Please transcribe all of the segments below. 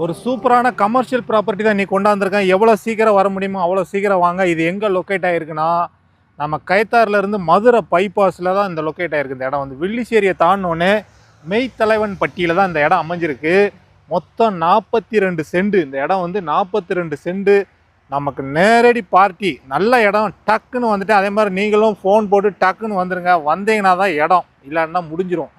ஒரு சூப்பரான commercial property தான் நீ கொண்டாந்துருக்கேன். எவ்வளோ சீக்கிரம் வர முடியுமோ அவ்வளோ சீக்கிரம் வாங்க. இது எங்கே லொக்கேட் ஆகிருக்குன்னா, நம்ம கயத்தாறுலேருந்து மதுரை பைபாஸில் தான் இந்த லொக்கேட் ஆகிருக்கு. இந்த இடம் வந்து வில்லிச்சேரியை தாண்டினோடனே மெய்த்தலைவன் பட்டியில் தான் இந்த இடம் அமைஞ்சிருக்கு. மொத்தம் 42 சென்ட். இந்த இடம் வந்து 42 சென்ட். நமக்கு நேரடி பார்ட்டி, நல்ல இடம். டக்குன்னு வந்துட்டு அதே மாதிரி நீங்களும் ஃபோன் போட்டு டக்குன்னு வந்துடுங்க. வந்தீங்கன்னா தான் இடம், இல்லைன்னா முடிஞ்சிடும்.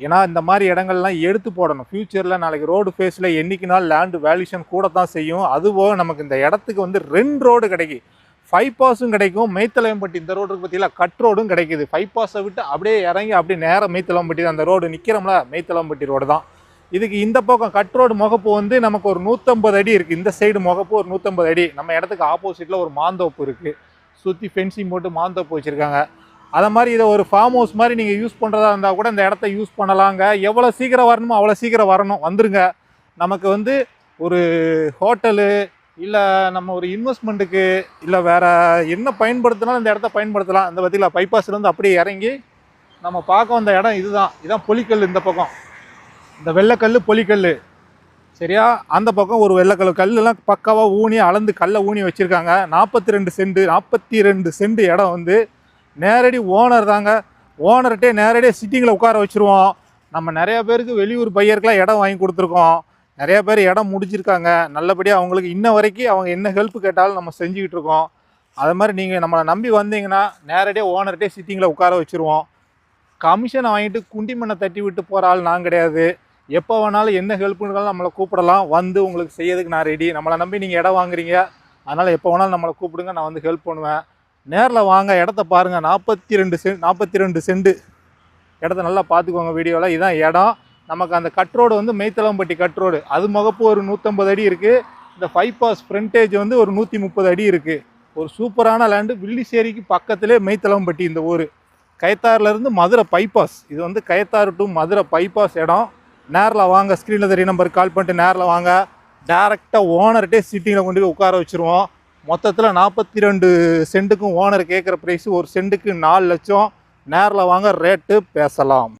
ஏன்னா இந்த மாதிரி இடங்கள்லாம் எடுத்து போடணும். ஃப்யூச்சரில் நாளைக்கு ரோடு ஃபேஸில் என்றைக்குனாலும் லேண்டு வேல்யூஷன் கூட தான் செய்யும். அதுபோக நமக்கு இந்த இடத்துக்கு வந்து 2 ரோடு கிடைக்கும். 5 பாஸும் கிடைக்கும். மெய்த்தலைவன்பட்டி இந்த ரோடுக்கு பற்றியில் கட் ரோடும் கிடைக்குது. 5 பாஸை விட்டு அப்படியே இறங்கி அப்படியே நேராக மெய்த்தலைவன்பட்டி தான். அந்த ரோடு நிற்கிறோம்ல, மெய்த்தலைவன்பட்டி ரோடு தான். இதுக்கு இந்த பக்கம் கட் ரோடு முகப்பு வந்து நமக்கு ஒரு 150 அடி இருக்குது. இந்த சைடு முகப்பு ஒரு 150 அடி. நம்ம இடத்துக்கு ஆப்போசிட்டில் ஒரு மாந்தோப்பு இருக்குது. சுற்றி ஃபென்சிங் போட்டு மாந்தோப்பு வச்சுருக்காங்க. அதை மாதிரி இதை ஒரு ஃபார்ம் ஹவுஸ் மாதிரி நீங்கள் யூஸ் பண்ணுறதா இருந்தால் கூட இந்த இடத்த யூஸ் பண்ணலாங்க. எவ்வளோ சீக்கிரம் வரணுமோ அவ்வளோ சீக்கிரம் வரணும், வந்துருங்க. நமக்கு வந்து ஒரு ஹோட்டலு இல்லை நம்ம ஒரு இன்வெஸ்ட்மெண்ட்டுக்கு இல்லை வேறு என்ன பயன்படுத்தினாலும் இந்த இடத்த பயன்படுத்தலாம். இந்த பற்றியில் பைபாஸ்லேருந்து அப்படியே இறங்கி நம்ம பார்க்க வந்த இடம் இதுதான். இதுதான் பொலிக்கல். இந்த பக்கம் இந்த வெள்ளைக்கல் பொலிக்கல், சரியா? அந்த பக்கம் ஒரு வெள்ளைக்கல். கல்லெல்லாம் பக்காவாக ஊனி அளந்து கல்லை ஊனி வச்சுருக்காங்க. 42 சென்ட் இடம் வந்து நேரடி ஓனர் தாங்க. ஓனர்கிட்டே நேரடியாக சிட்டிங்கில் உட்கார வச்சுருவோம். நம்ம நிறையா பேருக்கு வெளியூர் பையருக்கெலாம் இடம் வாங்கி கொடுத்துருக்கோம். நிறையா பேர் இடம் முடிச்சிருக்காங்க. நல்லபடியாக அவங்களுக்கு இன்ன வரைக்கும் அவங்க என்ன ஹெல்ப் கேட்டாலும் நம்ம செஞ்சுக்கிட்டு இருக்கோம். அது மாதிரி நீங்கள் நம்மளை நம்பி வந்தீங்கன்னா நேரடியாக ஓனர்கிட்டே சிட்டிங்கில் உட்கார வச்சுருவோம். கமிஷனை வாங்கிட்டு குண்டி மண்ணை தட்டி விட்டு போகிற ஆள் நான் கிடையாது. எப்போ வேணாலும் என்ன ஹெல்ப்புனாலும் நம்மளை கூப்பிடலாம். வந்து உங்களுக்கு செய்யறதுக்கு நான் ரெடி. நம்மளை நம்பி நீங்கள் இடம் வாங்குறீங்க, அதனால் எப்போ வேணாலும் நம்மளை கூப்பிடுங்க, நான் வந்து ஹெல்ப் பண்ணுவேன். நேரில் வாங்க, இடத்த பாருங்கள். 42 சென்ட் இடத்த நல்லா பார்த்துக்கோங்க வீடியோவில். இதுதான் இடம். நமக்கு அந்த கட் ரோடு வந்து மெய்த்தலைவன்பட்டி கட் ரோடு. அது முகப்பு ஒரு 150 அடி இருக்குது. இந்த 5 பாஸ் ஃப்ரண்டேஜ் வந்து ஒரு 130 அடி இருக்குது. ஒரு சூப்பரான லேண்டு. வில்லிச்சேரிக்கு பக்கத்திலே மெய்த்தலைவன்பட்டி இந்த ஊர். கயத்தாறுலேருந்து மதுரை பைபாஸ். இது வந்து கயத்தாறு டு மதுரை பைபாஸ் இடம். நேரில் வாங்க. ஸ்க்ரீனில் தெரிய நம்பருக்கு கால் பண்ணிட்டு நேரில் வாங்க. டேரெக்டாக ஓனர்கிட்டே சிட்டிங்கில் கொண்டு போய் உட்கார வச்சுருவோம். மொத்தத்தில் 42 சென்ட்டுக்கும் ஓனர் கேட்குற ப்ரைஸு ஒரு சென்ட்டுக்கு 4 லட்சம். நேரில் வாங்க, ரேட்டு பேசலாம்.